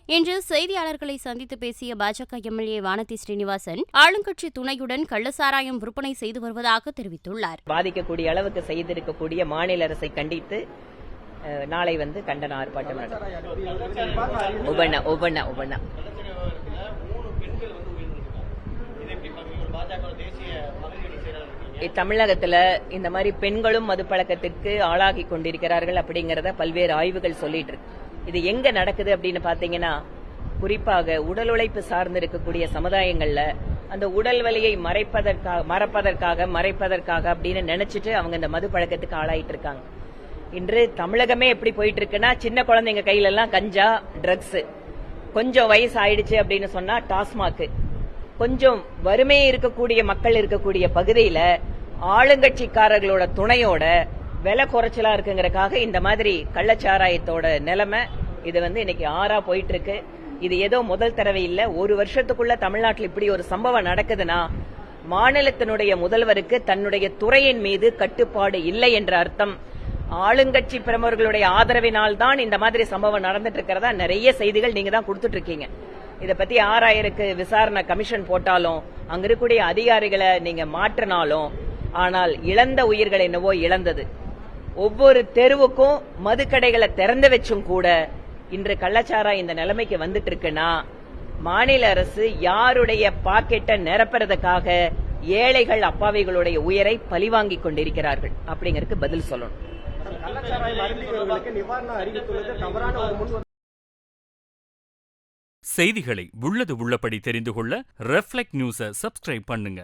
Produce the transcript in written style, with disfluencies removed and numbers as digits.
இன்று செய்தியாளர்களை சந்தித்து பேசிய பாஜக எம்எல்ஏ வானதி ஸ்ரீனிவாசன் ஆளுங்கட்சி துணையுடன் கள்ளசாராயம் விற்பனை செய்து வருவதாக தெரிவித்துள்ளார். பாதிக்கக்கூடிய அளவுக்கு செய்திருக்கக்கூடிய மாநில அரசை கண்டித்து நாளை கண்டன ஆர்ப்பாட்டம் தமிழகத்துல இந்த மாதிரி பெண்களும் மது பழக்கத்திற்கு ஆளாகி கொண்டிருக்கிறார்கள் அப்படிங்கறத பல்வேறு ஆய்வுகள் சொல்லிட்டு இருக்கு. இது எங்க நடக்குது அப்படின்னு பாத்தீங்கன்னா, குறிப்பாக உடல் உழைப்பு சார்ந்து இருக்கக்கூடிய சமுதாயங்கள்ல அந்த உடல் வலியை மறைப்பதற்காக அப்படின்னு நினைச்சிட்டு அவங்க இந்த மது பழக்கத்துக்கு ஆளாயிட்டு இருக்காங்க. இன்று தமிழகமே எப்படி போயிட்டு இருக்குன்னா, சின்ன குழந்தைங்க கையில எல்லாம் கஞ்சா, ட்ரக்ஸ், கொஞ்சம் வயசு ஆயிடுச்சு அப்படின்னு சொன்னா டாஸ்மாக், கொஞ்சம் வறுமை இருக்கக்கூடிய மக்கள் இருக்கக்கூடிய பகுதியில ஆளுங்கட்சிக்காரர்களோட துணையோட விலை குறைச்சலா இருக்குங்கறக்காக இந்த மாதிரி கள்ளச்சாராயத்தோட நிலைமை இது இன்னைக்கு ஆறா போயிட்டு இருக்கு. இது ஏதோ முதல் தடவை இல்ல. ஒரு வருஷத்துக்குள்ள தமிழ்நாட்டில் இப்படி ஒரு சம்பவம் நடக்குதுன்னா மாநிலத்தினுடைய முதல்வருக்கு தன்னுடைய துறையின் மீது கட்டுப்பாடு இல்லை என்ற அர்த்தம். ஆளுங்கட்சி பிரமுகர்களுடைய ஆதரவினால் தான் இந்த மாதிரி சம்பவம் நடந்துட்டு இருக்கிறதா நிறைய செய்திகள் நீங்க தான் கொடுத்துட்டு இருக்கீங்க. இத பத்தி ஆராயருக்கு விசாரணை கமிஷன் போட்டாலும், அங்க இருக்கக்கூடிய அதிகாரிகளை நீங்க மாற்றினாலும், ஆனால் இழந்த உயிர்கள் என்னவோ இழந்தது. ஒவ்வொரு தெருவுக்கும் மதுக்கடைகளை திறந்து வச்சும் கூட இன்று கள்ளச்சாராயம் இந்த நிலைமைக்கு வந்துட்டு இருக்குன்னா, மாநில அரசு யாருடைய பாக்கெட்டை நிரப்புறதுக்காக ஏழைகள் அப்பாவிகளுடைய உயிரை பழிவாங்கிக் கொண்டிருக்கிறார்கள் அப்படிங்கறதுக்கு பதில் சொல்லணும். செய்திகளை உள்ளது உள்ளபடி தெரிந்து கொள்ள ரெஃப்ளெக்ட் நியூஸை சப்ஸ்கிரைப் பண்ணுங்க.